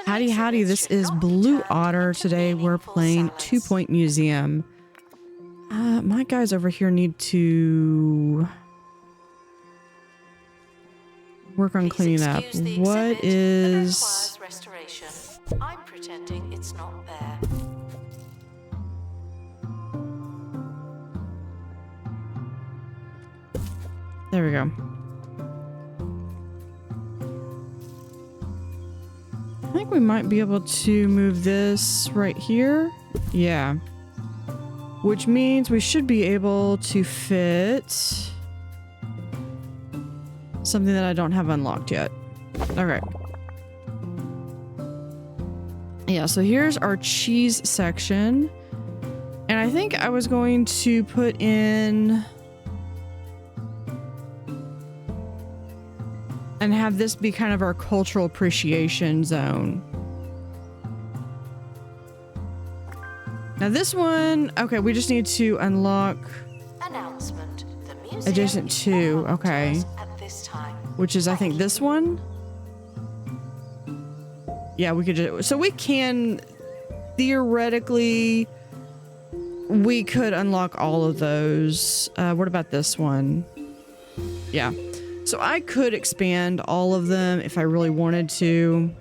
Howdy, howdy, this is Blue Otter. Today we're playing 2 Point Museum. My guys over here need to work on cleaning up. What is... restoration. I'm pretending it's not there. There we go. I think we might be able to move this right here. Yeah. Which means we should be able to fit something that I don't have unlocked yet. Okay. Yeah, so here's our cheese section. And I think I was going to put in... and have this be kind of our cultural appreciation zone. Now this one, okay, we just need to unlock Announcement. The museum adjacent is to, open okay, to us at this time. which is I think this one. Yeah, we could just, so we can theoretically, we could unlock all of those. What about this one? Yeah. So I could expand all of them if I really wanted to.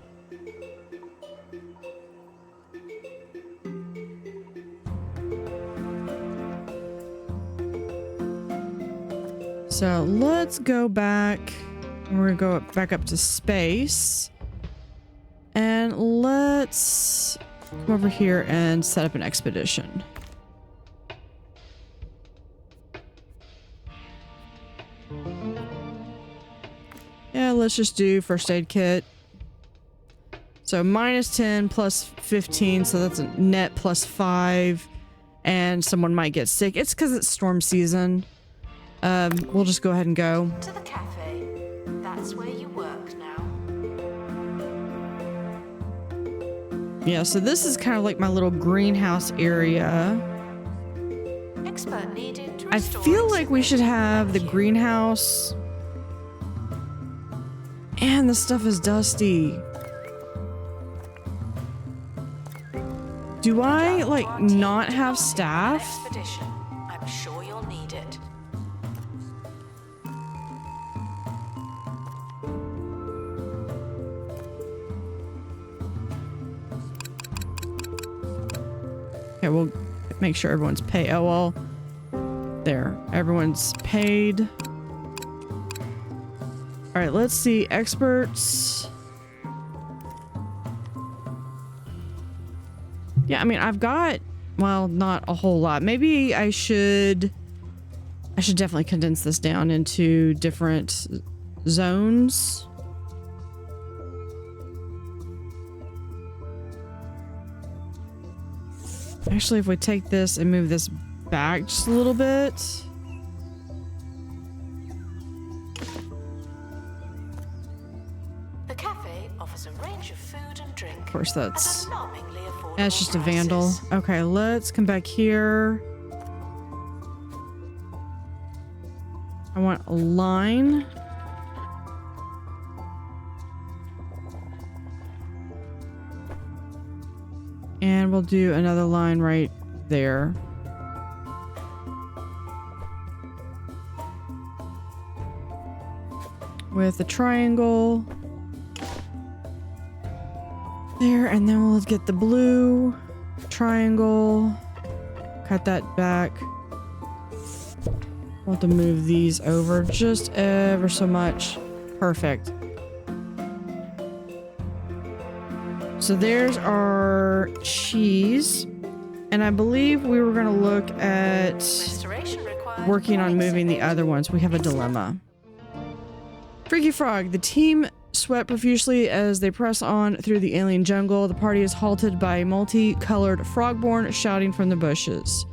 So let's go back. We're gonna go back up to space. And let's come over here and set up an expedition. Yeah, let's just do first aid kit. So minus 10 plus 15, so that's a net plus 5. And someone might get sick. It's because it's storm season. We'll just go ahead and go. To the cafe. That's where you work now. Yeah, so this is kind of like my little greenhouse area. Expert needed to I restore feel like we should exhibit. have the Thank you. greenhouse. And the stuff is dusty. Do I, like, not have staff? Expedition. I'm sure you'll need it. Okay, we'll make sure everyone's paid. Oh, well, there. Everyone's paid. All right, let's see. Experts. Yeah, I mean, I've got, well, not a whole lot. Maybe I should definitely condense this down into different zones. Actually, if we take this and move this back just a little bit. The cafe offers a range of food and drink. Of course, that's... at alarmingly affordable That's just a vandal. prices. Okay, let's come back here. I want a line. And we'll do another line right there. With a triangle. There, and then we'll get the blue triangle. Cut that back. We'll have to move these over just ever so much. Perfect. So there's our cheese. And I believe we were going to look at Restoration required. working on moving the other ones. We have a dilemma. Freaky Frog. The team sweat profusely as they press on through the alien jungle. The party is halted by a multicolored frogborn shouting from the bushes.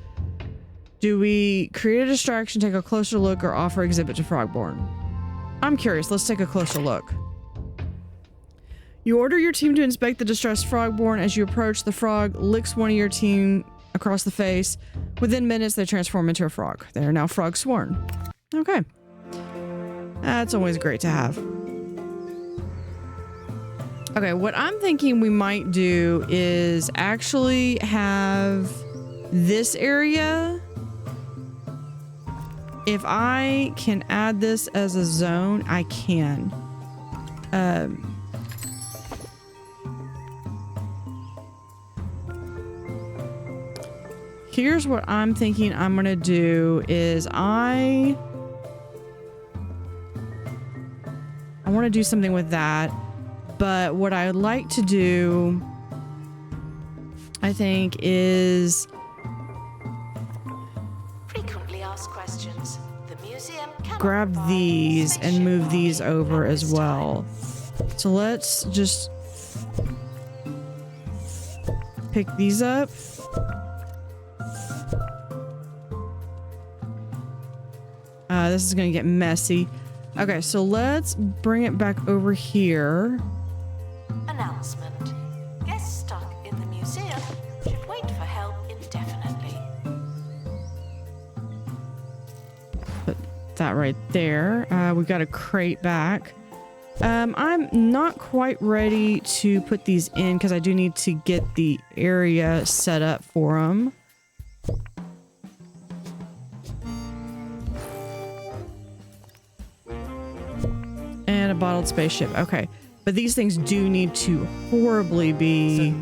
Do we create a distraction, take a closer look, or offer exhibit to frogborn? I'm curious. Let's take a closer look. You order your team to inspect the distressed frogborn. As you approach, the frog licks one of your team across the face. Within minutes, they transform into a frog. They are now frog sworn. Okay. That's always great to have. Okay, what I'm thinking we might do is actually have this area. If I can add this as a zone, I can. Here's what I'm thinking I'm gonna do is I want to do something with that, but what I would like to do, I think, is Frequently asked questions. The museum cannot grab provide these and spaceship move these parking over at as this well. time. So let's just pick these up. This is gonna get messy. Okay, so let's bring it back over here. Announcement. Guests stuck in the museum should wait for help indefinitely. Put that right there. We got a crate back. I'm not quite ready to put these in because I do need to get the area set up for them. And a bottled spaceship. Okay. But these things do need to horribly be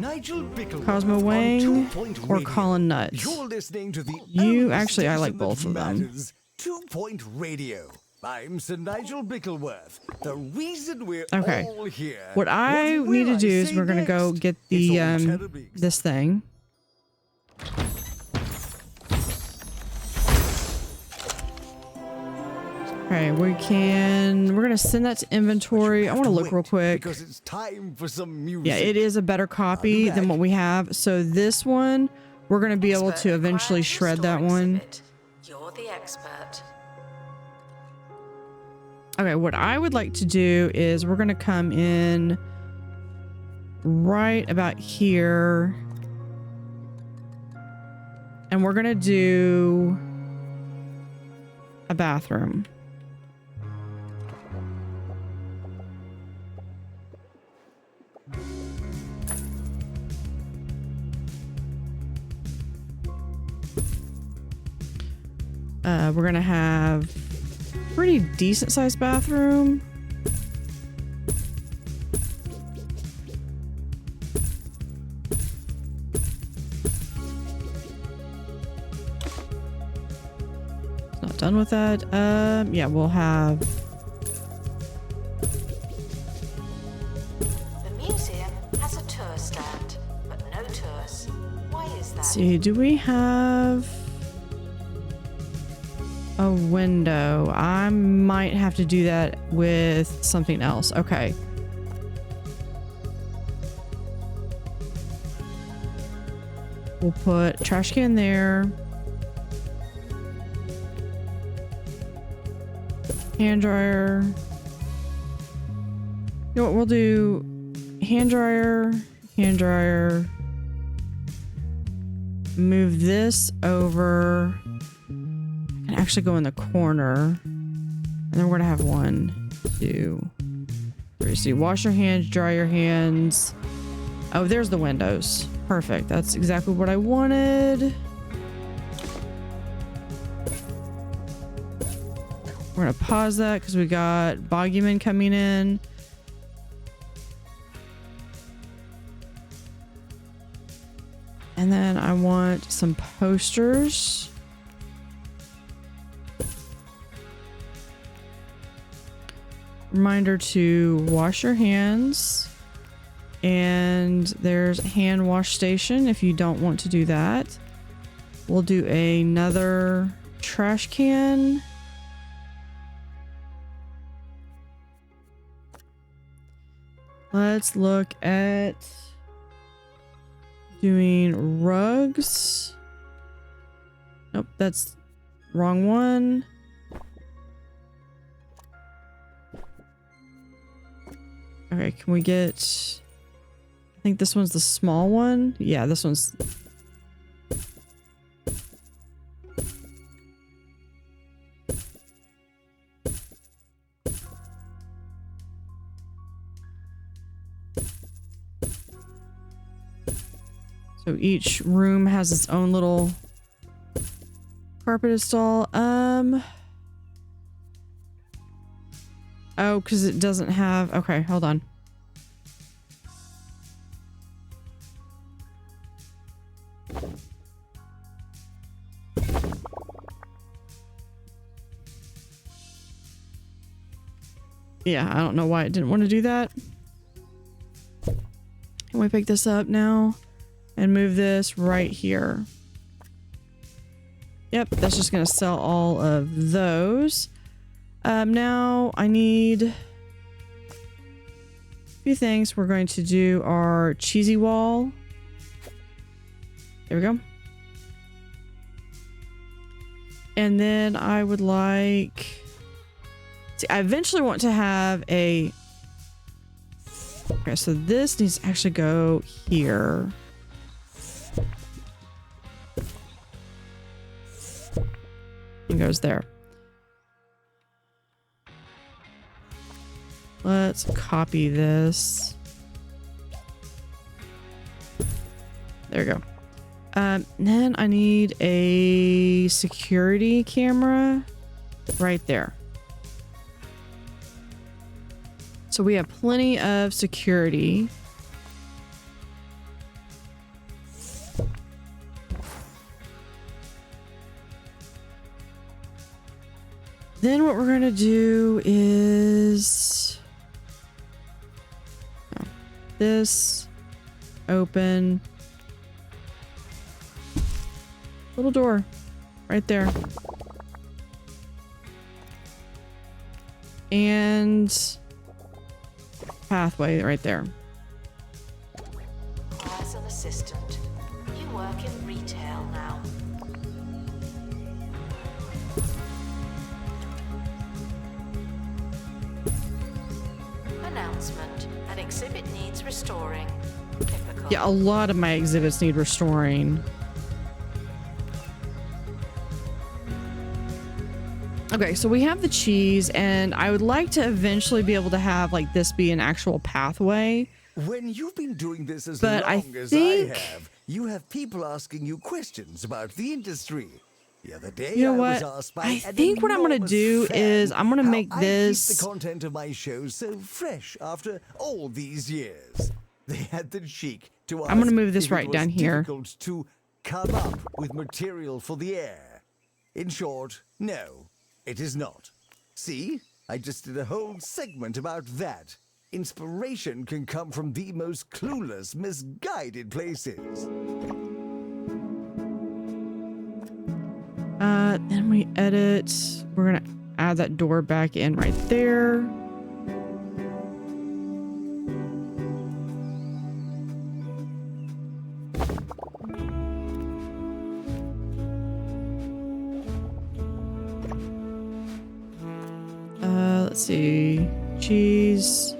Cosmo Wang or Colin Nuts. You're listening to the You actually, I like both of them. 2-Point Radio. I'm Sir Nigel Bickleworth. The reason we're Okay. all here. What I need to do is we're gonna go get the this thing. Okay, we're gonna send that to inventory. I want to look real quick. Because it's time for some music. Yeah, it is a better copy than what we have. So this one, we're gonna be able to eventually shred that one. You're the expert. Okay, what I would like to do is we're gonna come in right about here. And we're gonna do a bathroom. We're gonna have pretty decent sized bathroom. It's not done with that. Yeah, we'll have. The museum has a tour stand, but no tours. Why is that? Let's see, do we have a window? I might have to do that with something else. Okay. We'll put trash can there. Hand dryer. You know what, we'll do hand dryer, move this over. And actually go in the corner. And then we're gonna have 1, 2, 3. So you wash your hands, dry your hands. Oh, there's the windows. Perfect. That's exactly what I wanted. We're gonna pause that because we got Boggyman coming in. And then I want some posters. Reminder to wash your hands. And there's a hand wash station if you don't want to do that. We'll do another trash can. Let's look at doing rugs. Nope, that's wrong one. Okay, can we get... I think this one's the small one. Yeah, this one's... So each room has its own little carpet install. Oh, because it doesn't have... Okay, hold on. Yeah, I don't know why it didn't want to do that. Can we pick this up now and move this right here? Yep, that's just going to sell all of those. Now I need a few things. We're going to do our cheesy wall. There we go. And then I would like... See, I eventually want to have a... Okay, so this needs to actually go here. And goes there. Let's copy this. There we go. Then I need a security camera right there. So we have plenty of security. Then what we're going to do is this open little door right there. And pathway right there. As an assistant, you work in retail now. Announcement: an exhibit needs restoring. Typical. Yeah, a lot of my exhibits need restoring. Okay, so we have the cheese, and I would like to eventually be able to have like this be an actual pathway. When you've been doing this as But long I as think- I have, you have people asking you questions about the industry. The other day, You know I was what? asked by I an think what I'm gonna enormous do fan is I'm gonna how make I this- keep the content of my shows so fresh after all these years. They had the cheek to ask I'm gonna move this if it right was down here. difficult to come up with material for the air. In short, no, it is not. See, I just did a whole segment about that. Inspiration can come from the most clueless, misguided places. Then we edit. We're gonna add that door back in right there. Let's see. Cheese.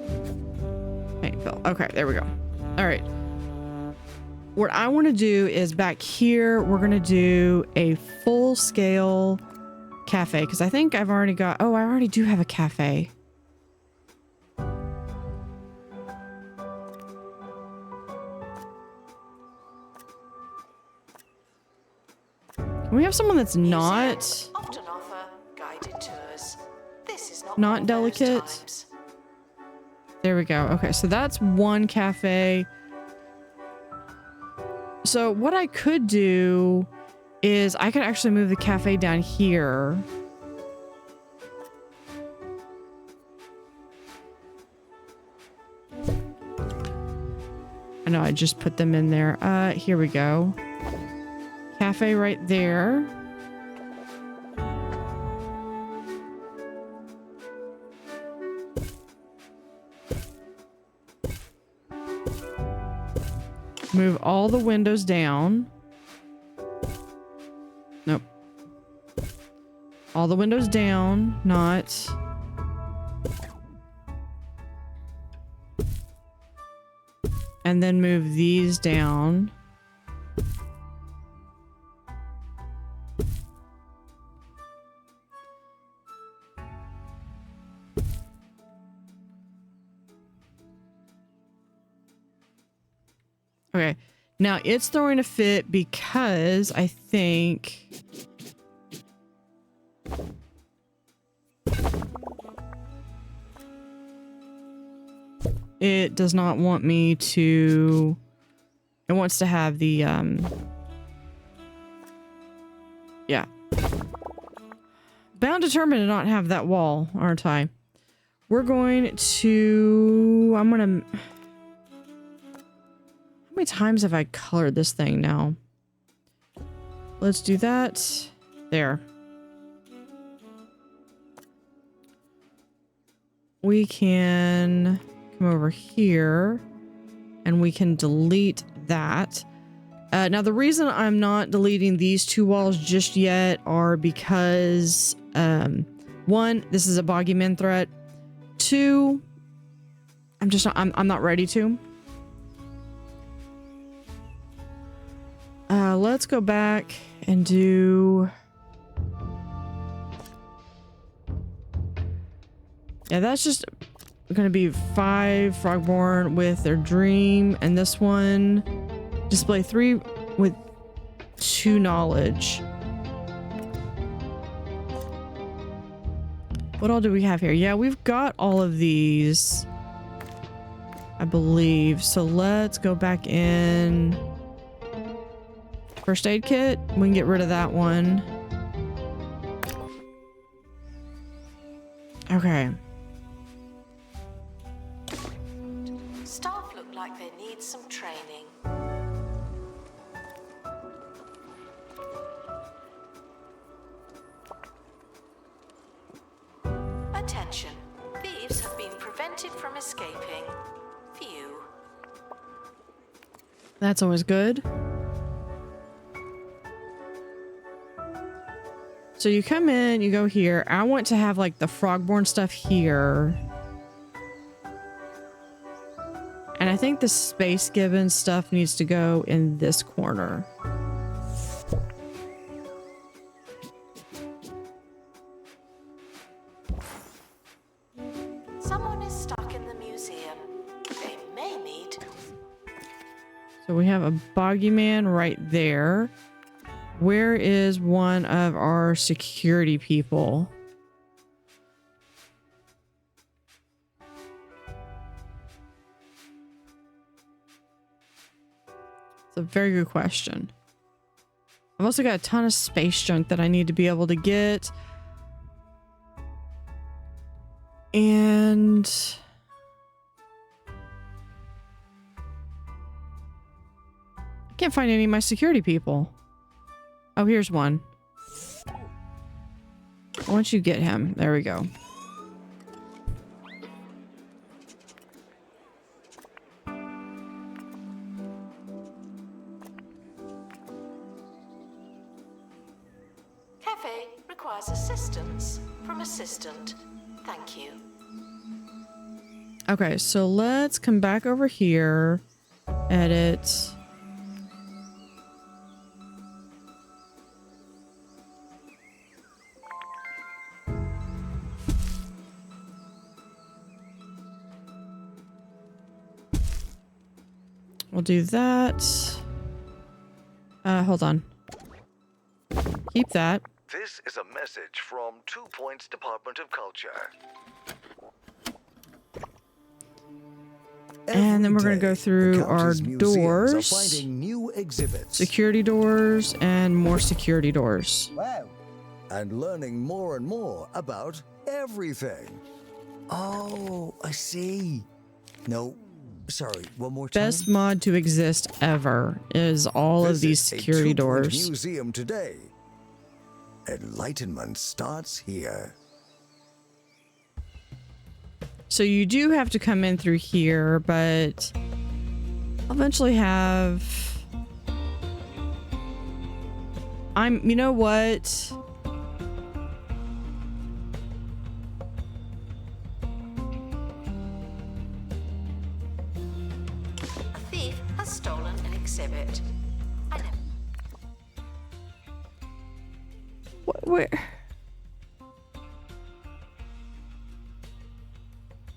Paint fill. Okay, there we go. All right. What I want to do is back here, we're going to do a full scale cafe because I think I've already got... Oh, I already do have a cafe. Can we have someone that's not... Museums often offer guided tours. This is not Not one of those delicate. times. There we go. Okay, so that's one cafe. So what I could do is I could actually move the cafe down here. I know I just put them in there. Here we go. Cafe right there. Move all the windows down. Nope. All the windows down, not... And then move these down. Okay. Now it's throwing a fit because I think it does not want me to, it wants to have the, yeah. Bound determined to not have that wall, aren't I? We're going to, how many times have I colored this thing now? Let's do that. There. We can come over here and we can delete that. Now, the reason I'm not deleting these two walls just yet are because, one, this is a bogeyman threat. Two, I'm not ready to. Let's go back and do... Yeah, that's just going to be 5 Frogborn with their dream, and this one display 3 with 2 knowledge. What all do we have here? Yeah, we've got all of these, I believe. So let's go back in. First aid kit. We can get rid of that one. Okay. Staff look like they need some training. Attention. Thieves have been prevented from escaping. Phew. That's always good. So you come in, you go here. I want to have like the Frogborn stuff here. And I think the Space Gibbon stuff needs to go in this corner. Someone is stuck in the museum. They may need... So we have a bogeyman right there. Where is one of our security people? It's a very good question. I've also got a ton of space junk that I need to be able to get. And... I can't find any of my security people. Oh, here's one. Why don't you get him? There we go. Cafe requires assistance from assistant. Thank you. Okay, so let's come back over here. Edit. We'll do that. Hold on. Keep that. This is a message from 2 Points Department of Culture. And then we're going to go through our doors. Finding new exhibits. Security doors and more security doors. Wow. And learning more and more about everything. Oh, I see. No, sorry, one more time. Best mod to exist ever is all of these security doors. Museum today. Enlightenment starts here. So you do have to come in through here, but I'll eventually have... you know what? A thief has stolen an exhibit. I know.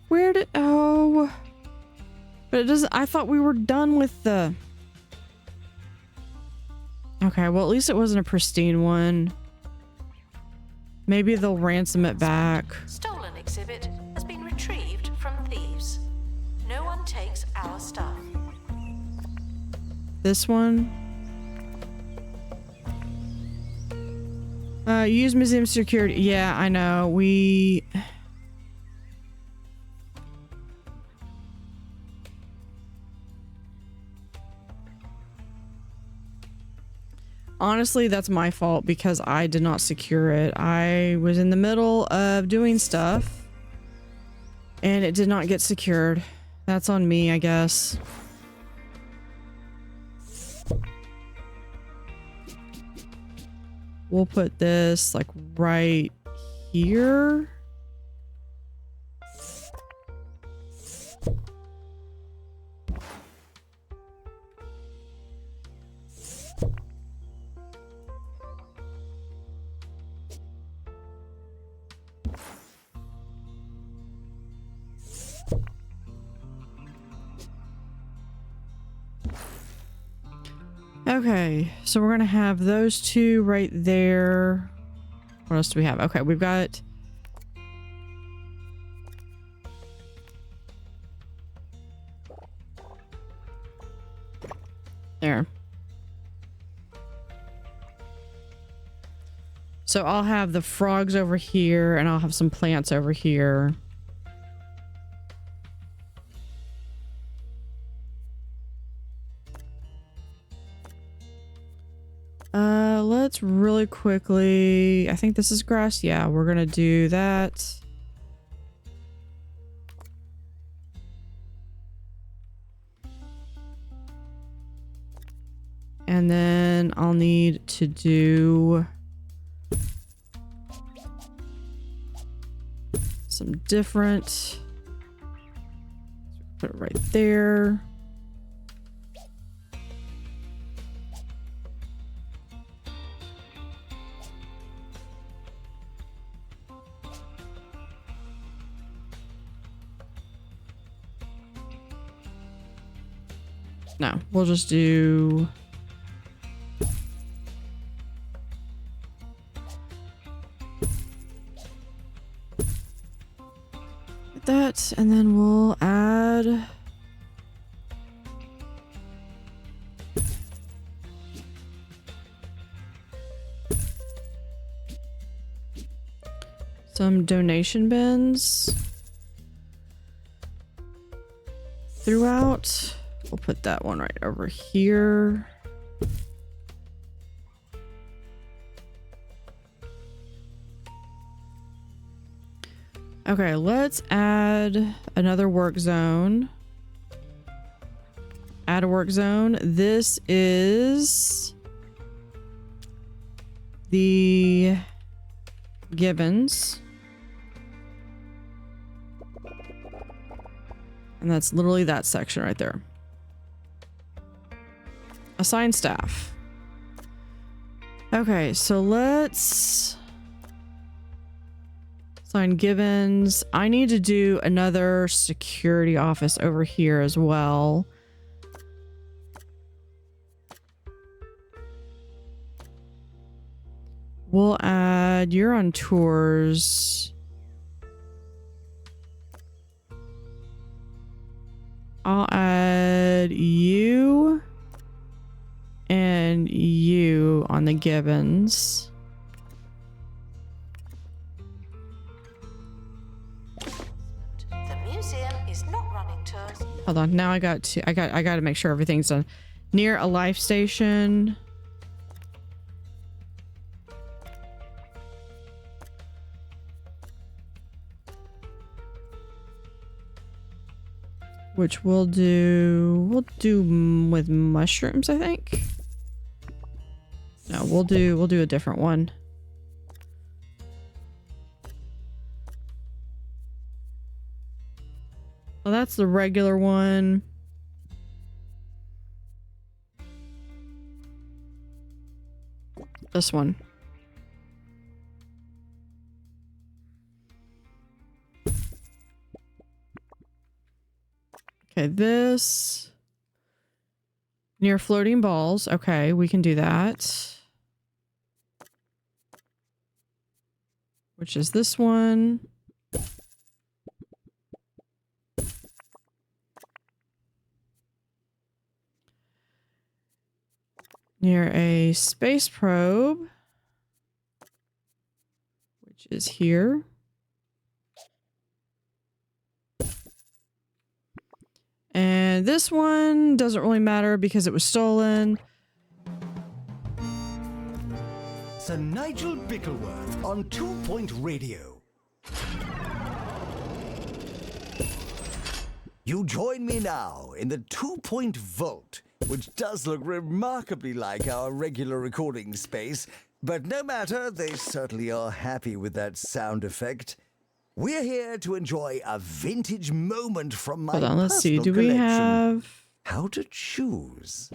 Where did... Oh... But it doesn't... I thought we were done with the... Okay, well, at least it wasn't a pristine one. Maybe they'll ransom it back. Stolen exhibit has been retrieved from thieves. No one takes our stuff. This one. Use museum security. Yeah, I know. We... Honestly, that's my fault because I did not secure it. I was in the middle of doing stuff and it did not get secured. That's on me, I guess. We'll put this like right here. Okay, so we're gonna have those two right there. What else do we have? Okay, we've got there. So I'll have the frogs over here and I'll have some plants over here. Let's really quickly, I think this is grass. Yeah, we're gonna do that. And then I'll need to do some different, put it right there. No, we'll just do that, and then we'll add some donation bins throughout. We'll put that one right over here. Okay, let's add another work zone. Add a work zone. This is the Gibbons. And that's literally that section right there. Assign staff. Okay, so let's assign Gibbons. I need to do another security office over here as well. We'll add, you're on tours. I'll add you and you on the Gibbons. The museum is not running tours. Hold on. Now I got to make sure everything's done. Near a life station. Which we'll do with mushrooms, I think. No, we'll do a different one. Well, that's the regular one. This one. Okay, this Near floating balls. Okay, we can do that. Which is this one. Near a space probe. Which is here. And this one doesn't really matter because it was stolen. Sir Nigel Bickleworth on 2 Point Radio. You join me now in the 2 Point Vault, which does look remarkably like our regular recording space, but no matter, they certainly are happy with that sound effect. We're here to enjoy a vintage moment from my Hold on, let's see. personal Do we collection. have... How to choose?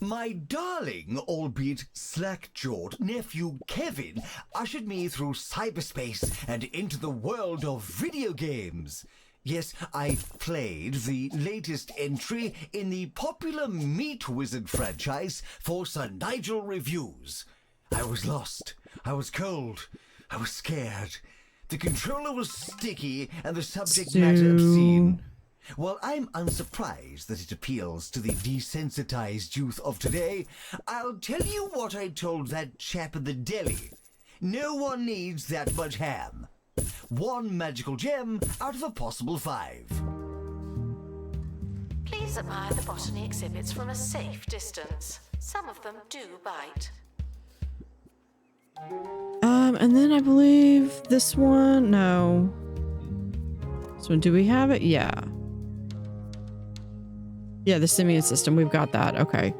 My darling, albeit slack-jawed nephew Kevin ushered me through cyberspace and into the world of video games. Yes, I played the latest entry in the popular Meat Wizard franchise for Sir Nigel Reviews. I was lost. I was cold. I was scared. The controller was sticky and the subject matter obscene. While I'm unsurprised that it appeals to the desensitized youth of today, I'll tell you what I told that chap in the deli. No one needs that much ham. 1 magical gem out of a possible 5. Please admire the botany exhibits from a safe distance. Some of them do bite. And then I believe this one, no. This one, do we have it? Yeah. Yeah, the simian system, we've got that, okay.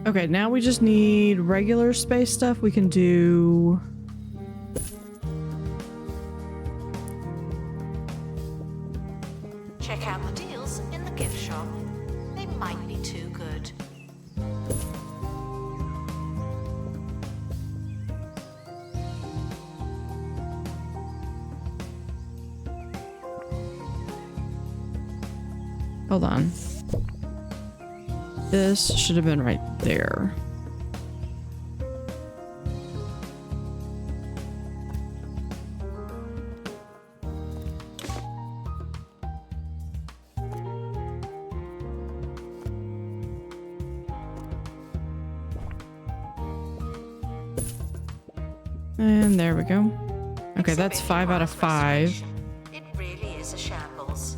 Okay, now we just need regular space stuff. We can do... Check out the deals in the gift shop. They might be too good. Hold on. This should have been right there. And there we go. Okay, that's 5 out of 5. It really is a shambles.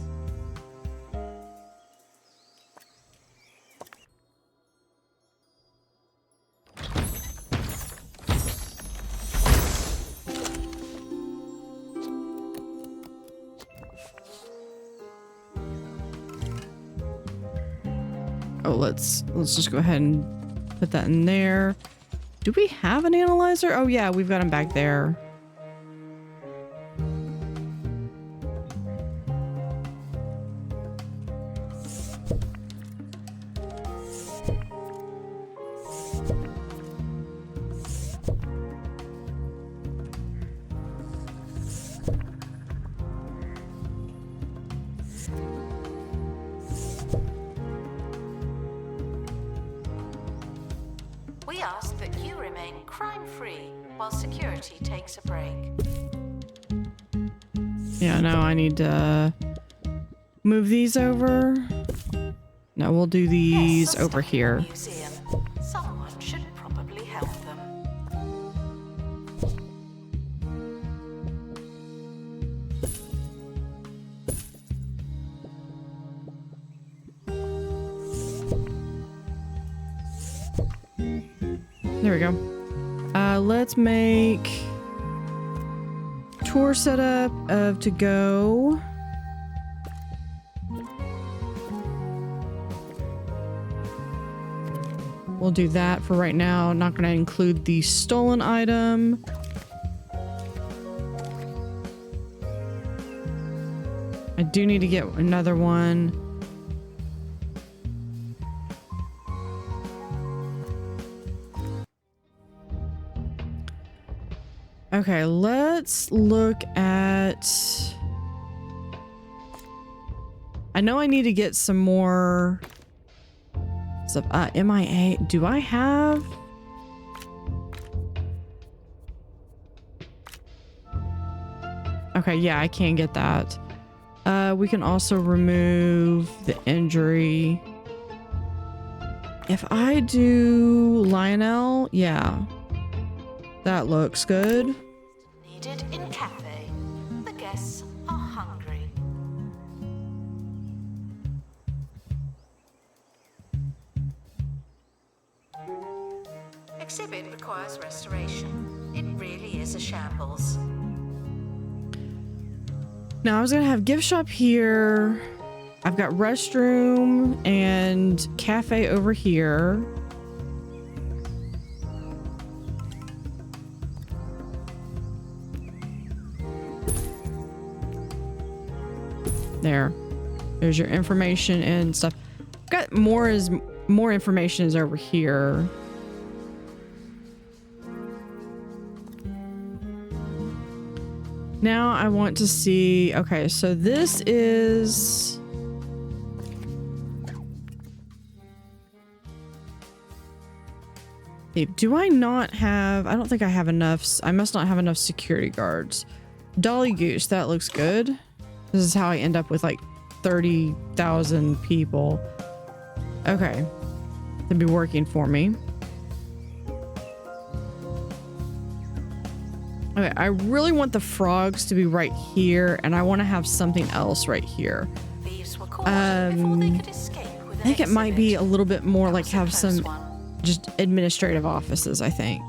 Oh, let's just go ahead and put that in there. Do we have an analyzer? Oh yeah, we've got him back there. We ask that you remain crime-free while security takes a break. Yeah, no, I need to move these over. No, we'll do these over here. Museum. Someone should probably help them. There we go. Let's make tour setup of to go. We'll do that for right now. Not going to include the stolen item. I do need to get another one. Okay, let's look at... I know I need to get some more stuff. MIA. Do I have... Okay, yeah, I can get that. We can also remove the injury. If I do Lionel, yeah. That looks good. Needed in cafe. The guests are hungry. Exhibit requires restoration. It really is a shambles. Now I was gonna have gift shop here. I've got restroom and cafe over here. There's your information and stuff. Got more information is over here. Now I want to see, okay, so this is... Do I not have, I don't think I have enough, I must not have enough security guards. Dolly Goose, that looks good. This is how I end up with like 30,000 people. Okay, they'll be working for me. Okay, I really want the frogs to be right here, and I want to have something else right here. Thieves were caught before they could escape with an I think it might be a exhibit. little bit more That like was a have close some one. just administrative offices, I think.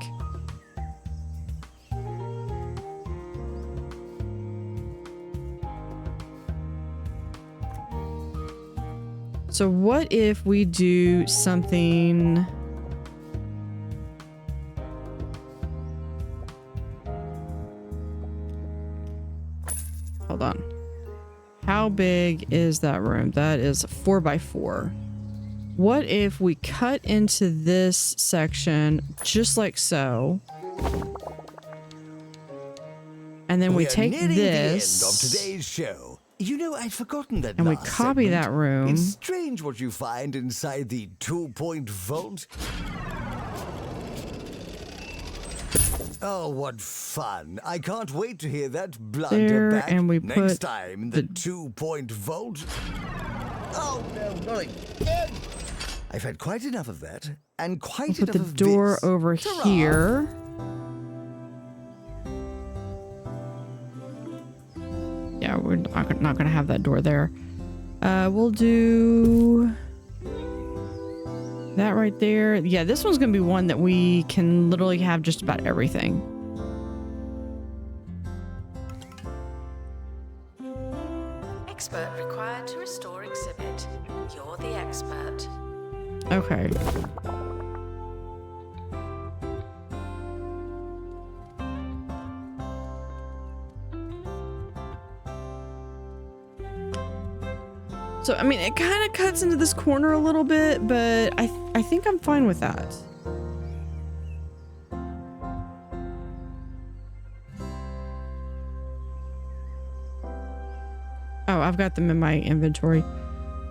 So what if we do something... Hold on. How big is that room? That is 4x4. What if we cut into this section just like so? And then we take nearing this. the end of today's show. You know, I'd forgotten that. And we last copy segment. that room. It's strange what you find inside the 2-point vault. Oh, what fun. I can't wait to hear that blunder There, back and we next put time in the 2-point vault. Oh, no, not again. I've had quite enough of that, and quite Put enough the of door this. over Ta-ra. here. Yeah, we're not going to have that door there. We'll do that right there. Yeah, this one's going to be one that we can literally have just about everything. Expert required to restore exhibit. You're the expert. Okay. So, I mean, it kind of cuts into this corner a little bit, but I think I'm fine with that. Oh, I've got them in my inventory.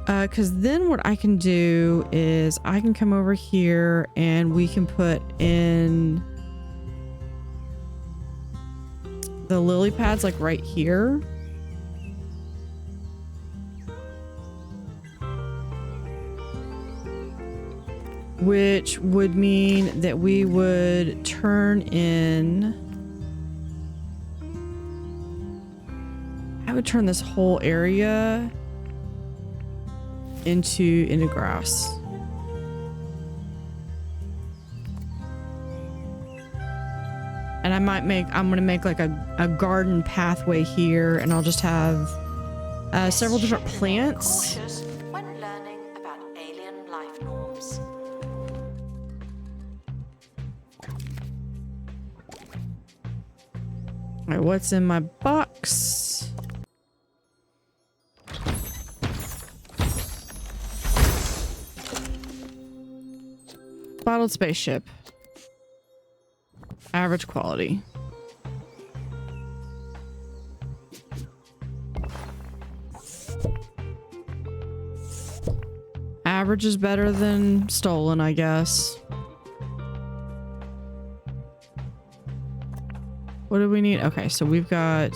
Because then what I can do is I can come over here and we can put in the lily pads like right here. Which would mean that we would turn in... I would turn this whole area into grass. And I'm gonna make like a garden pathway here, and I'll just have several different plants. Cautious when learning about alien life norms. All right, what's in my box? Bottled spaceship. Average quality. Average is better than stolen, I guess. What do we need? Okay, so we've got...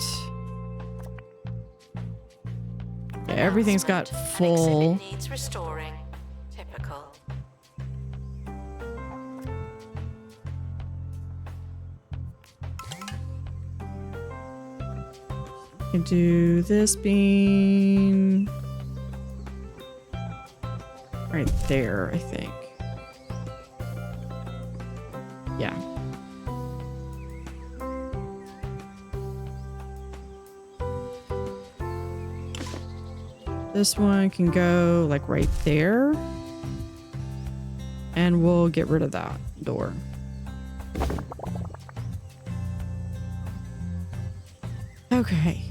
Yeah, everything's got full. Exhibit needs restoring. Typical. Can do this being right there, I think. Yeah. This one can go like right there. And we'll get rid of that door. Okay.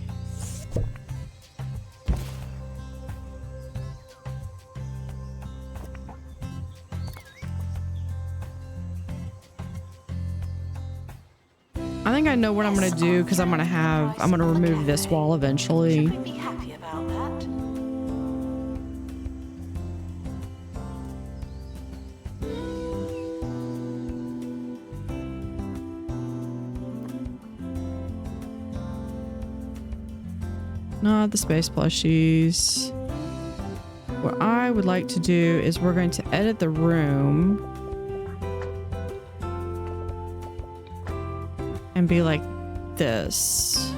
I think I know what I'm gonna do because I'm gonna remove this wall eventually. Should we be happy about that? Not the space plushies. What I would like to do is we're going to edit the room and be like this.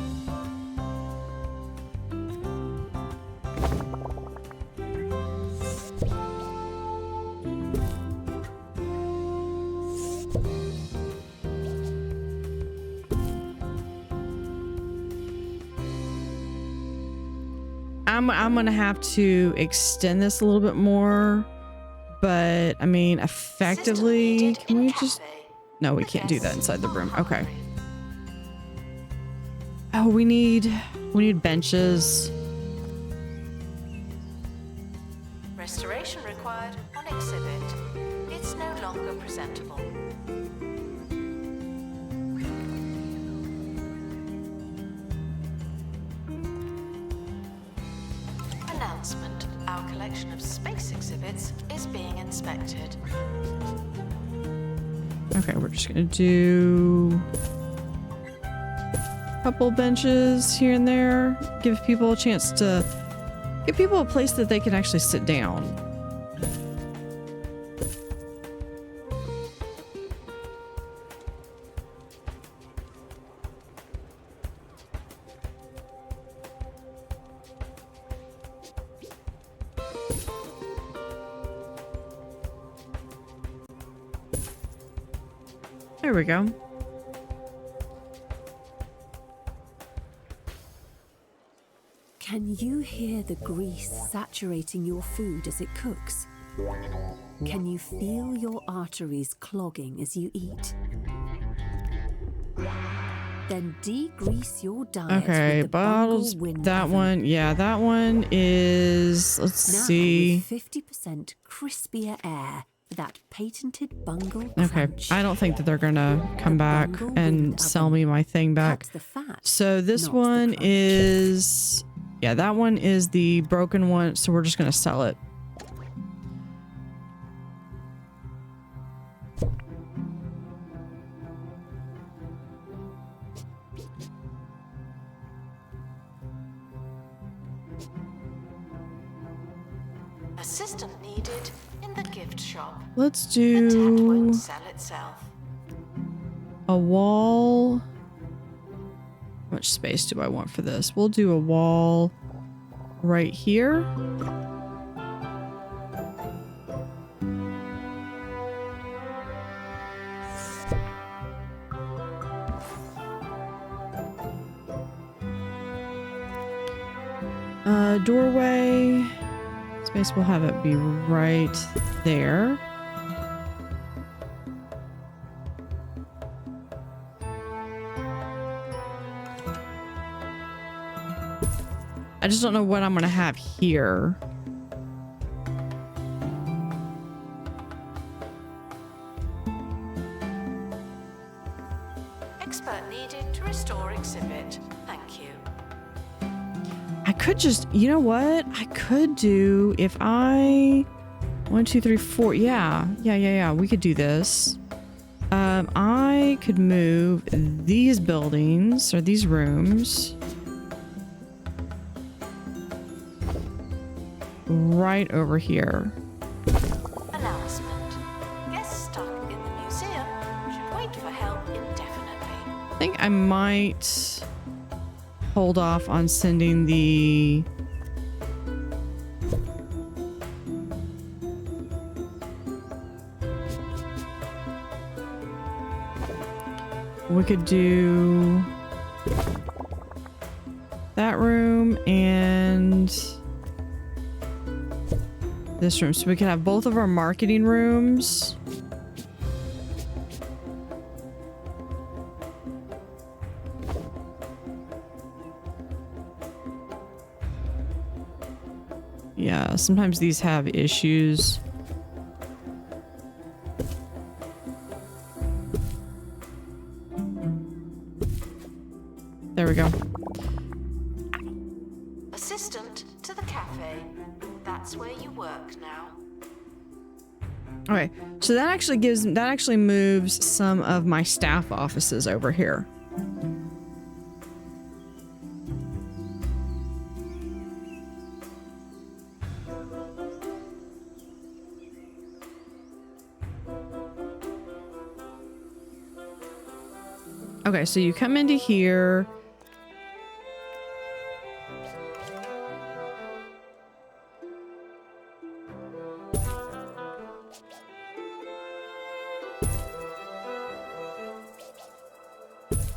I'm gonna have to extend this a little bit more, but I mean, effectively, can we just... No, we can't do that inside the room. Okay. Oh, we need benches. Restoration required on exhibit. It's no longer presentable. Announcement. Our collection of space exhibits is being inspected. Okay, we're just gonna do a couple benches here and there. Give people a chance to... Give people a place that they can actually sit down. There we go. Can you hear the grease saturating your food as it cooks? Can you feel your arteries clogging as you eat? Then degrease your diet. Okay, with the bottles. Bungle Wind That Oven. one, yeah, that one is. Let's Now see. with 50% crispier air for that patented bungle Okay, crunch. I don't think that they're gonna come The back Bungle and Wind sell Oven me my thing back. cuts the fat, So this not the one crunch. is, yeah, that one is the broken one. So we're just gonna sell it. Assistant needed in the gift shop. Let's The tent do won't sell itself. a wall. How much space do I want for this? We'll do a wall right here. Doorway. Space, we'll have it be right there. I just don't know what I'm gonna have here. Expert needed to restore exhibit. Thank you. I could just, you know what? I could do if I 1, 2, 3, 4. Yeah. We could do this. I could move these buildings or these rooms right over here. Announcement. Guests stuck in the museum should wait for help indefinitely. I think I might hold off on sending the we could do that room and this room, so we can have both of our marketing rooms. Yeah, sometimes these have issues. There we go. Assistant to the cafe. That's where you work now. Okay, so that actually moves some of my staff offices over here. Okay, so you come into here.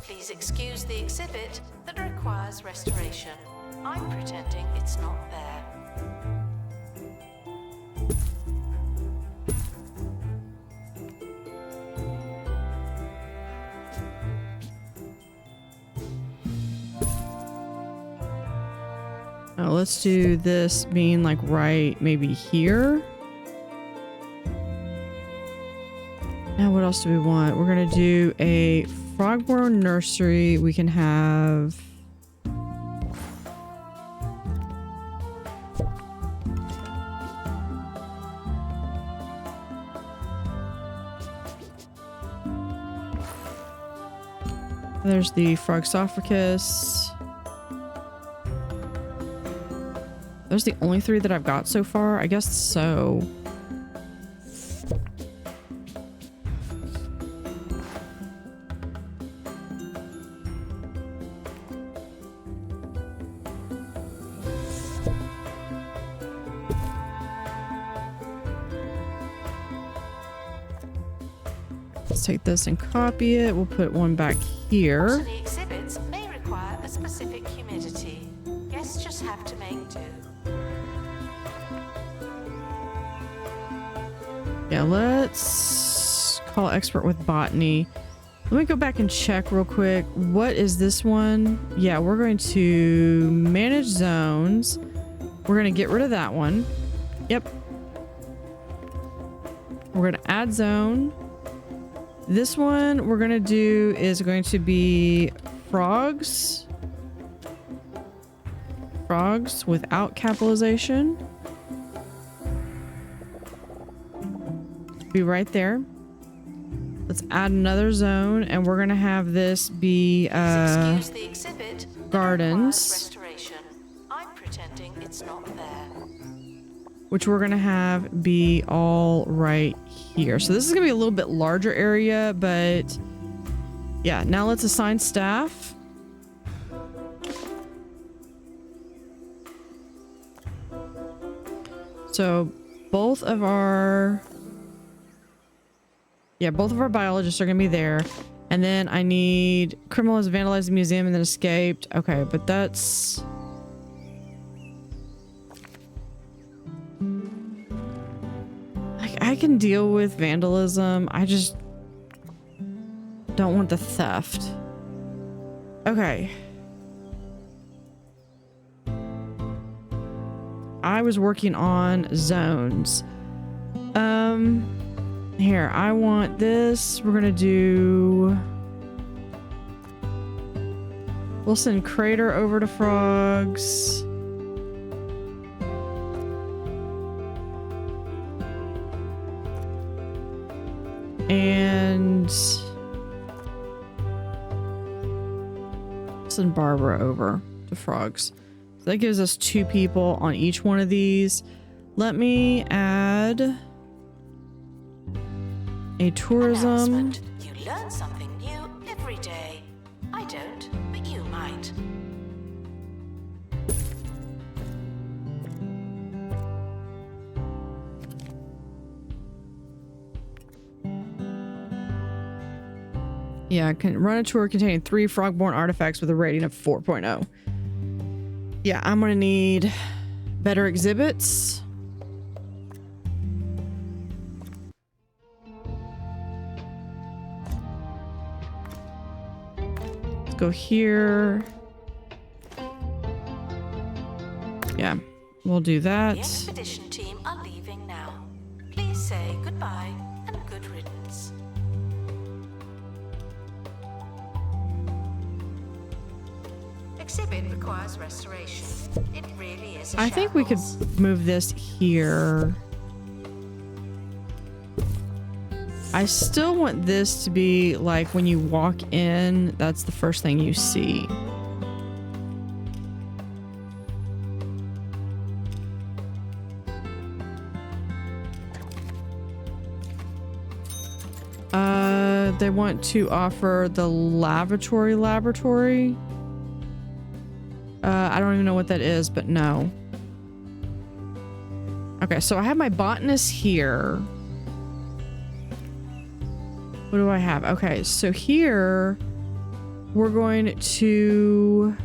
Please excuse the exhibit that requires restoration. I'm pretending it's not there. Oh, let's do this being like right maybe here. Now what else do we want? We're gonna do a frogborn nursery. We can have there's the Frogsophricus. Those are the only 3 that I've got so far? I guess so. Let's take this and copy it. We'll put one back here. Botany exhibits may require a specific humidity. Guests just have to make do. Yeah, let's call expert with botany. Let me go back and check real quick. What is this one? Yeah, we're going to manage zones. We're going to get rid of that one. Yep. We're going to add zone. This one we're going to do is going to be frogs. Frogs without capitalization. Be right there. Let's add another zone, and we're gonna have this be Excuse the exhibit that gardens, requires restoration. I'm pretending it's not there. which we're gonna have be all right here. So this is gonna be a little bit larger area, but yeah. Now let's assign staff. So both of our biologists are gonna be there. And then I need criminal has vandalized the museum and then escaped. Okay, but that's I can deal with vandalism. I just don't want the theft. Okay. I was working on zones. Here, I want this. We're gonna do... We'll send Crater over to frogs. And send Barbara over to frogs. So that gives us 2 people on each one of these. Let me add a tourism. Announcement. You learn something new every day. I don't, but you might. Yeah, can run a tour containing 3 frogborn artifacts with a rating of 4.0. Yeah, I'm gonna need better exhibits. Let's go here. Yeah, we'll do that. The expedition team are leaving now. Please say goodbye and good riddance. Exhibit requires restoration. It really is a I think we could shambles. move this here. I still want this to be like when you walk in, that's the first thing you see. They want to offer the laboratory. I don't even know what that is, but no. Okay, so I have my botanist here. What do I have? Okay, so here we're going to...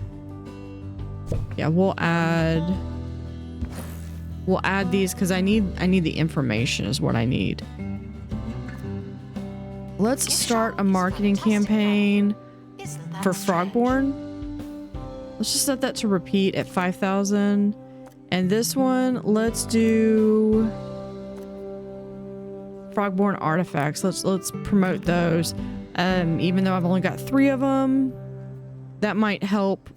Yeah, we'll add these because I need the information is what I need. Let's start a marketing campaign Isn't that for strange? Frogborn. Let's just set that to repeat at 5,000. And this one, let's do Frogborn artifacts. Let's promote those. Even though I've only got 3 of them, that might help.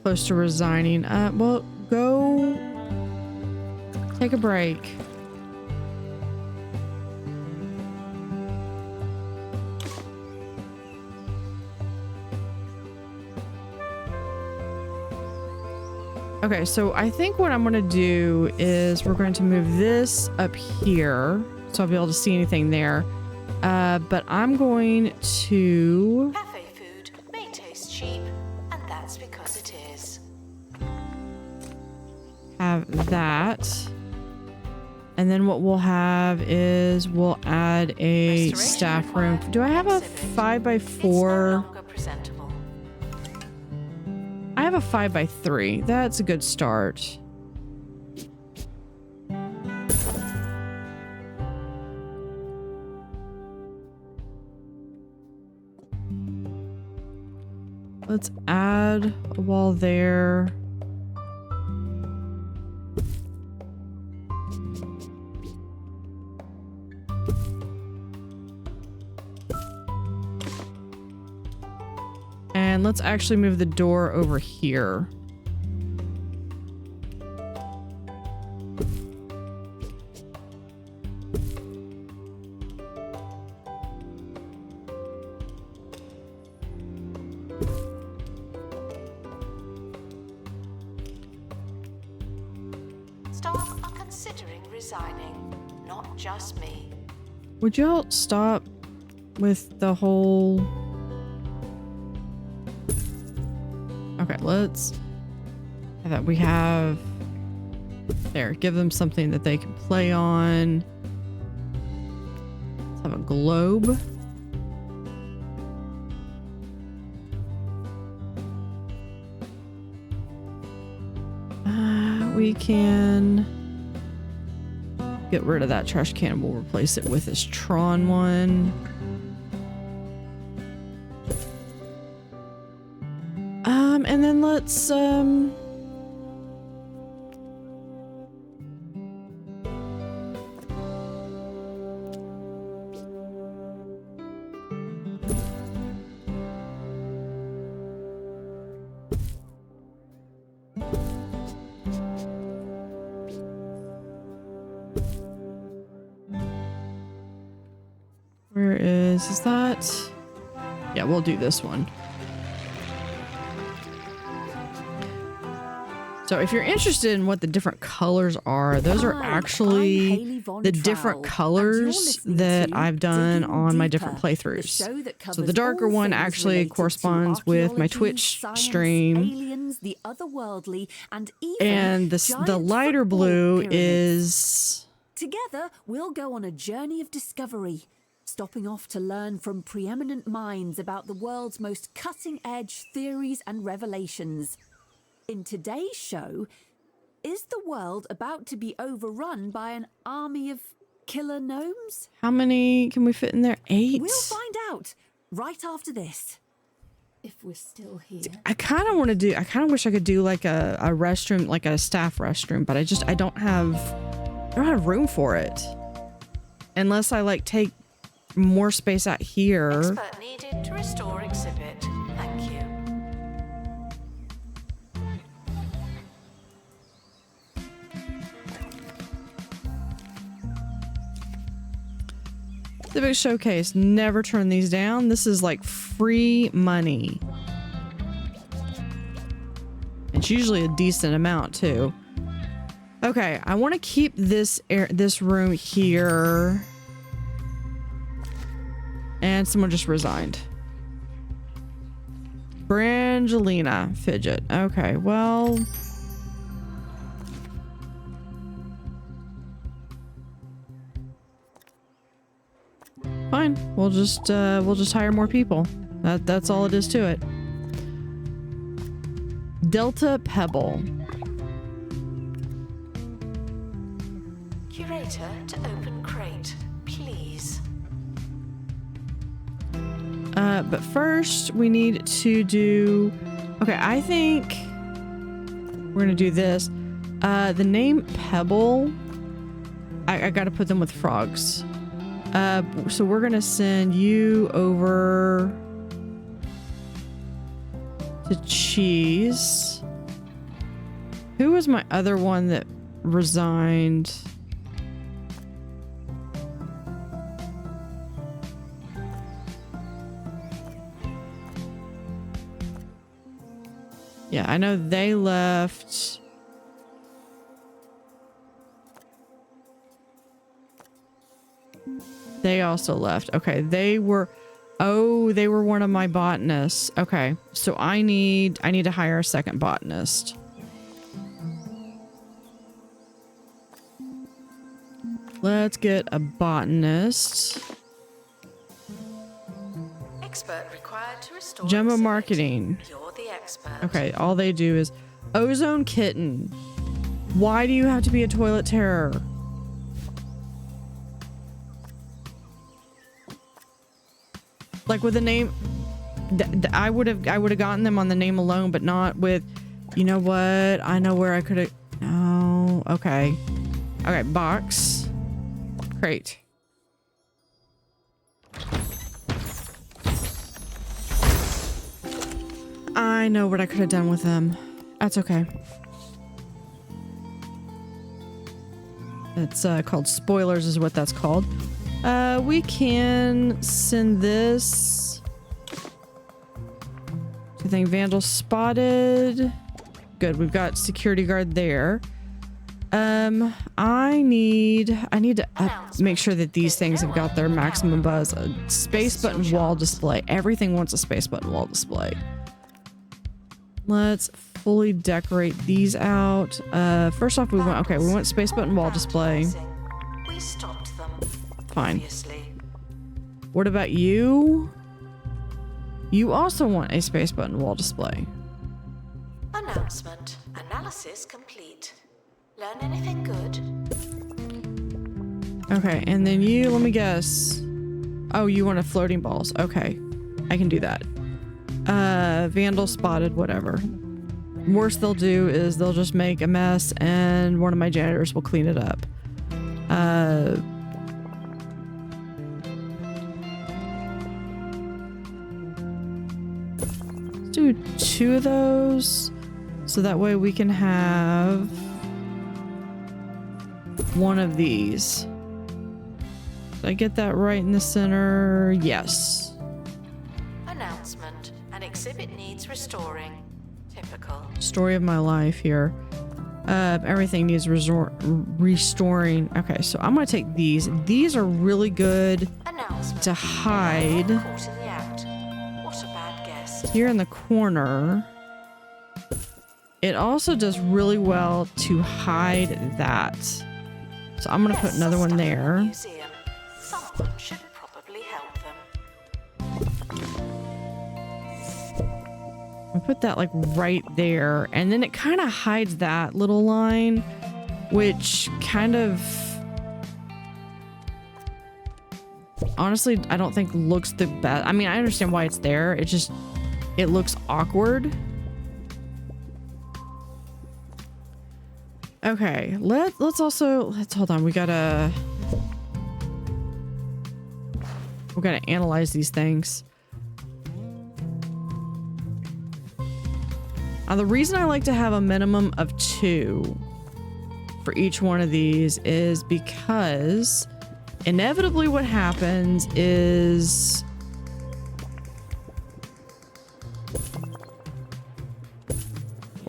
Close to resigning. Well, go take a break. Okay, so I think what I'm going to do is we're going to move this up here so I'll be able to see anything there. But I'm going to... Cafe food may taste cheap, and that's because it is. have that. And then what we'll have is we'll add a Restoration staff room. required. Do I have a Exhibit. 5x4? It's no longer presentable. I have a 5x3. That's a good start. Let's add a wall there. And let's actually move the door over here. Staff are considering resigning, not just me. Would y'all stop with the whole... Okay, let's have that. We have there. Give them something that they can play on. Let's have a globe. We can get rid of that trash can and we'll replace it with this Tron one. then let's where is that? Yeah, we'll do this one. So if you're interested in what the different colors are, those are actually the different colors that I've done on my different playthroughs. So the darker one actually corresponds with my Twitch stream. Aliens, the otherworldly, and And the lighter blue is... Together, we'll go on a journey of discovery, stopping off to learn from preeminent minds about the world's most cutting-edge theories and revelations. In today's show, is the world about to be overrun by an army of killer gnomes? How many can we fit in there? 8? We'll find out right after this. If we're still here. I kind of wish I could do like a restroom, like a staff restroom, but I don't have room for it. Unless I like take more space out here. Expert needed to restore exhibit. Thank you. The big showcase. Never turn these down. This is like free money. It's usually a decent amount too. Okay, I want to keep this room here. And someone just resigned. Brangelina Fidget. Okay, well. Fine. We'll just hire more people. That's all it is to it. Delta Pebble. Curator to open crate, please. But first we need to do... Okay, I think we're gonna do this. The name Pebble, I gotta put them with frogs. So we're gonna send you over to Cheese. Who was my other one that resigned? Yeah, I know they left. They also left. Okay, they were one of my botanists. Okay, so I need to hire a second botanist. Let's get a botanist. Expert required to restore Jumbo exhibit. marketing. You're the expert. Okay, all they do is ozone kitten. Why do you have to be a toilet terror? Like with the name, I would have gotten them on the name alone, but not with, you know what? I know where I could have. No, okay, okay. Box, crate. I know what I could have done with them. That's okay. It's called spoilers, is what that's called. We can send this. I think Vandal spotted. Good, we've got security guard there. I need to make sure that these things have got their maximum buzz. A space button wall display. Everything wants a space button wall display. Let's fully decorate these out. First off, we want space button wall display. We stopped them. Fine. Obviously. What about you? You also want a space button wall display. Announcement. Analysis complete. Learn anything good? Okay, and then you, let me guess. Oh, you want a floating balls. Okay, I can do that. Vandal spotted, whatever. worst they'll do is they'll just make a mess and one of my janitors will clean it up. Let's do 2 of those so that way we can have 1 of these. Did I get that right in the center? Yes. Announcement. An exhibit needs restoring. Typical. Story of my life here. Everything needs restoring. Okay, so I'm gonna take these. These are really good Announcement. to hide. Caught in the act. What a bad guest. Here in the corner. It also does really well to hide that. So I'm gonna put another one there. Museum. Someone should probably help them. I put that like right there, and then it kind of hides that little line, which kind of honestly I don't think looks the best. I mean, I understand why it's there. It looks awkward. Okay, let's hold on. We gotta analyze these things. The reason I like to have a minimum of 2 for each one of these is because inevitably what happens is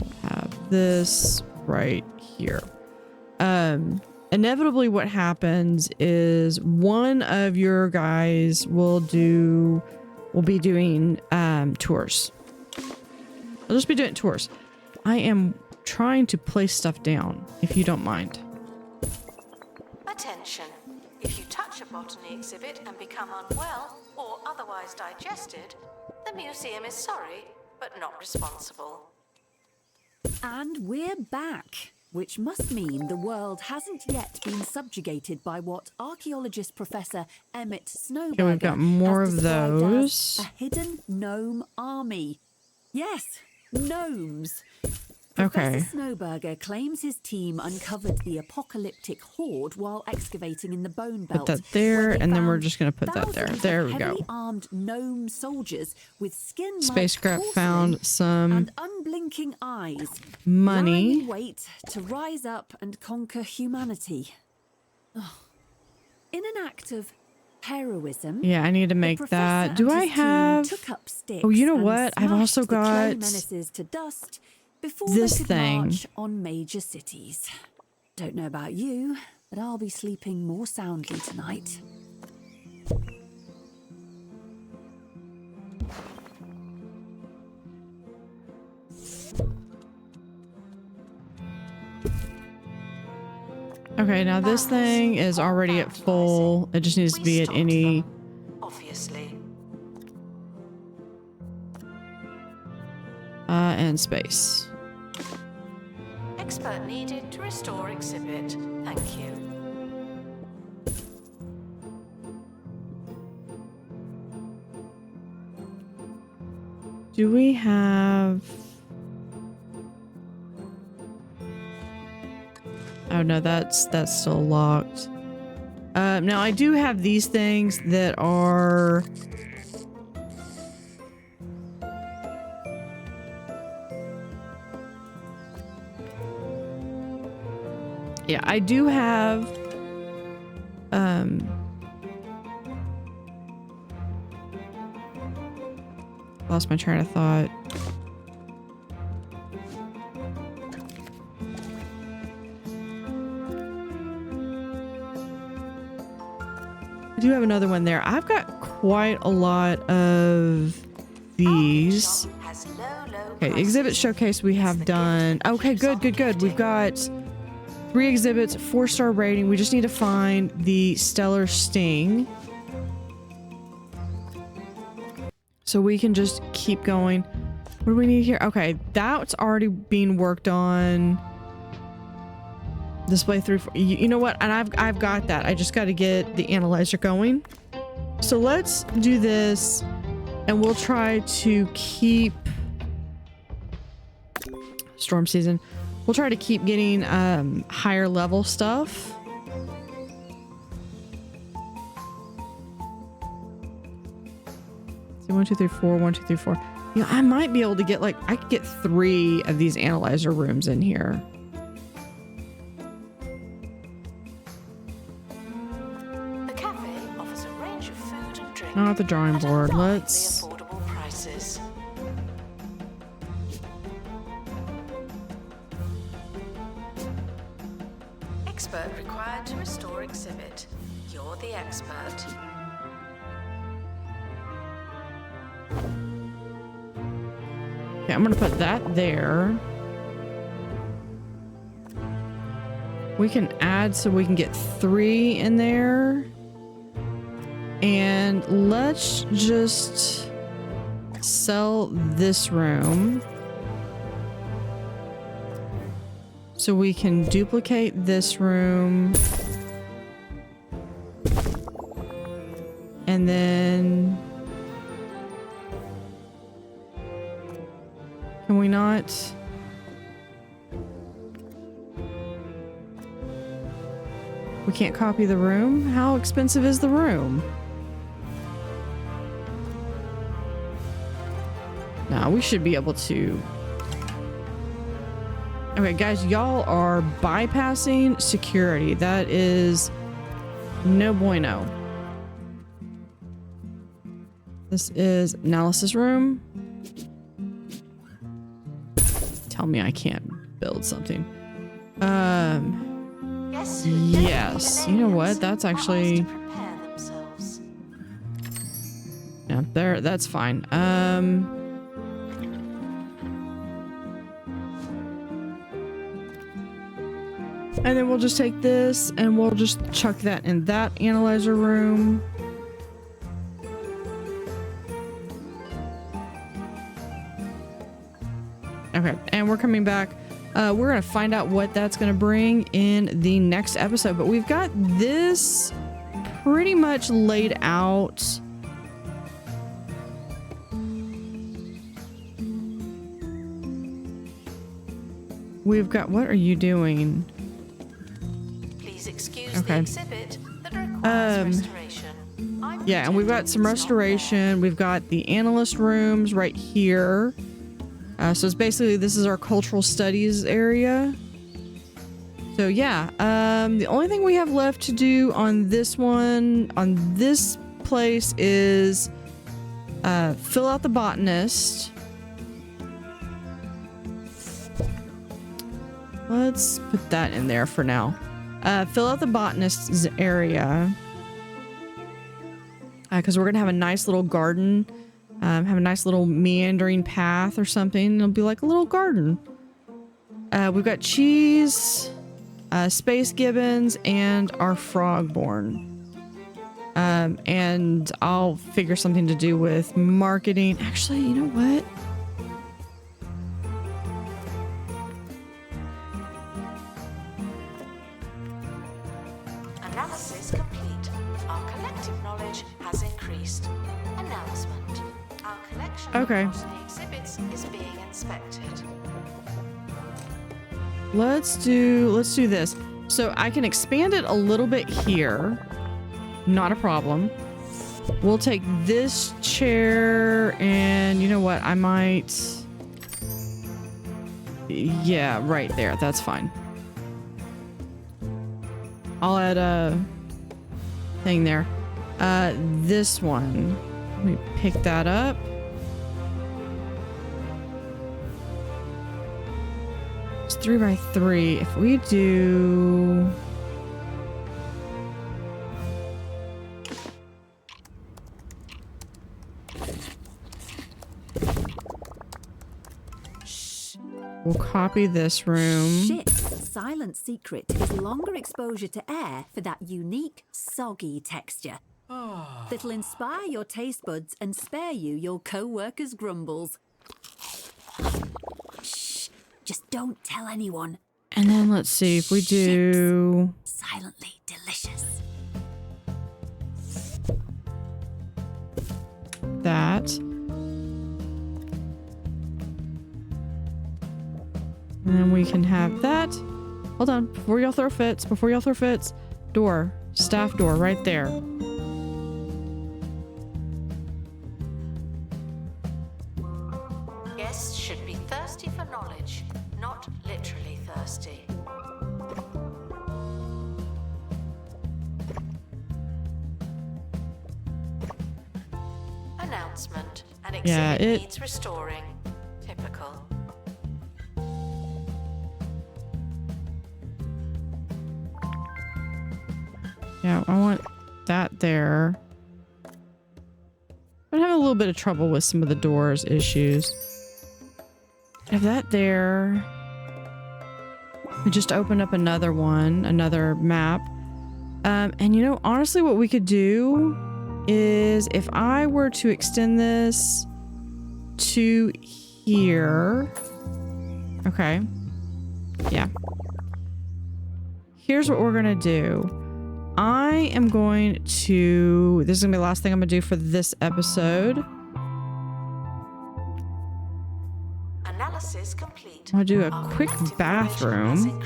we'll have this right here. Inevitably what happens is one of your guys will be doing tours. I'll just be doing tours. I am trying to place stuff down, if you don't mind. Attention. If you touch a botany exhibit and become unwell or otherwise digested, the museum is sorry, but not responsible. And we're back, which must mean the world hasn't yet been subjugated by what archaeologist Professor Emmett Snowberger Okay, we've got more has of described those. as a hidden gnome army. Yes, gnomes. Okay. Professor Snowberger claims his team uncovered the apocalyptic horde while excavating in the Bone Belt. Put that there, where they and then we're found just going to put that there. thousands There of we go. heavily armed gnome soldiers with skin-like Spacecraft porcelain found some and unblinking eyes. money. Lying in wait to rise up and conquer humanity. Oh. In an act of heroism, Yeah, I need to the make professor that. Do and I his team have... took up sticks Oh, you know and what? I've smashed also the clay got menaces to dust before this they could thing. march on major cities. Don't know about you, but I'll be sleeping more soundly tonight. Okay, now this thing is already at full. It just needs to be at any... Obviously. and space. Expert needed to restore exhibit. Thank you. Do we have... Oh no, that's still locked. Now I do have these things that are... Yeah, I do have... Lost my train of thought. I do have another one there. I've got quite a lot of these. Okay, exhibit showcase we have done. Okay, good. We've got 3 exhibits, 4-star rating. We just need to find the Stellar Sting. So we can just keep going. What do we need here? Okay, that's already being worked on. Display 3, 4. You know what? And I've got that. I just got to get the analyzer going. So let's do this, and we'll try to keep storm season. We'll try to keep getting higher level stuff. See, 1, 2, 3, 4, 1, 2, 3, 4. You know, I might be able to get I could get 3 of these analyzer rooms in here. The cafe offers a range of food and drink Not the drawing at board. reliably Let's. affordable prices. Expert required to restore exhibit. You're the expert. Okay, I'm gonna put that there. We can add so we can get 3 in there. And let's just sell this room. So we can duplicate this room. And then... Can we not? We can't copy the room? How expensive is the room? Nah, we should be able to. Okay, guys, y'all are bypassing security. That is no bueno. This is analysis room. Tell me I can't build something. Yes. You know what? That's actually. Yeah, there. That's fine. And then we'll just take this and we'll just chuck that in that analyzer room. Okay, and we're coming back. We're going to find out what that's going to bring in the next episode. But we've got this pretty much laid out. We've got... What are you doing? Please excuse the exhibit that requires restoration. Yeah, and we've got some restoration. We've got the analyst rooms right here. So it's basically, this is our cultural studies area. So yeah, the only thing we have left to do on this one, on this place, is fill out the botanist. Let's put that in there for now. Fill out the botanist's area. Because we're going to have a nice little garden. Have a nice little meandering path or something. It'll be like a little garden. We've got cheese, space gibbons, and our frogborn. And I'll figure something to do with marketing. Actually, you know what? Analysis complete. Our collective knowledge has increased. Announcement. Our collection of botany exhibits is being inspected. Let's do this. So I can expand it a little bit here. Not a problem. We'll take this chair and you know what? I might... Yeah, right there. That's fine. I'll add a thing there. This one. Let me pick that up. It's 3 by 3. If we do... We'll copy this room. Ship's silent secret is longer exposure to air for that unique, soggy texture. That'll inspire your taste buds and spare you your co-workers' grumbles. Shh, just don't tell anyone. And then let's see if we do... Silently delicious. That. And then we can have that. Hold on, before y'all throw fits, door, staff door right there. Guests should be thirsty for knowledge, not literally thirsty. Announcement. An exhibit needs restoring. Typical. Yeah, I want that there. I'm having a little bit of trouble with some of the doors issues. Have that there. We just opened up another one, another map. And you know, honestly, what we could do is if I were to extend this to here. Okay. Yeah. Here's what we're gonna do. I am going to, this is gonna be the last thing I'm gonna do for this episode. Analysis complete. I'll do a quick bathroom.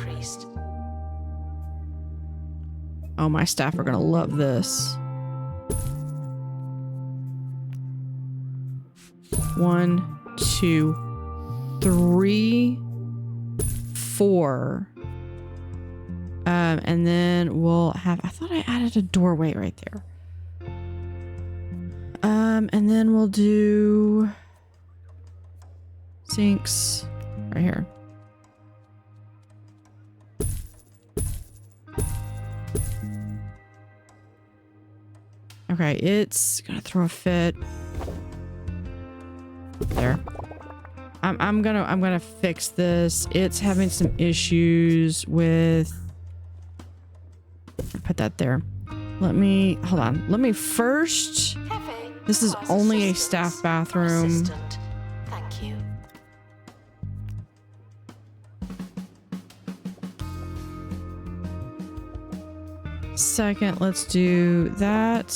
Oh, my staff are gonna love this. 1, 2, 3, 4. And then we'll have, I thought I added a doorway right there. And then we'll do sinks right here. Okay, it's gonna throw a fit. There. I'm gonna fix this. It's having some issues with, put that there. Let me, hold on. Let me first, this is only a staff bathroom. Thank you. Second, let's do that.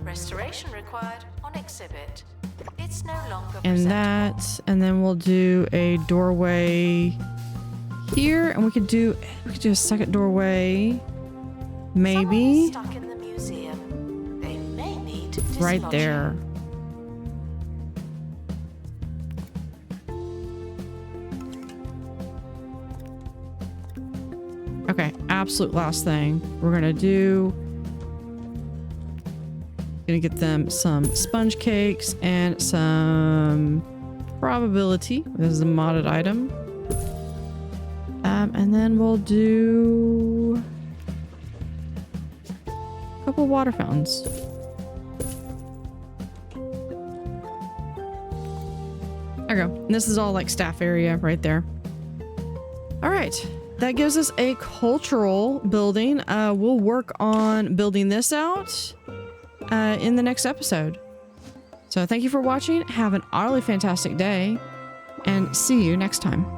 Restoration required on exhibit. It's no longer And that, and then we'll do a doorway here, and we could do a second doorway, maybe stuck in the museum. They may need right dislodging. there. Okay, absolute last thing we're gonna do. Gonna get them some sponge cakes and some probability. This is a modded item. And then we'll do a couple water fountains. There we go. And this is all like staff area right there. All right. That gives us a cultural building. We'll work on building this out in the next episode. So thank you for watching. Have an utterly fantastic day and see you next time.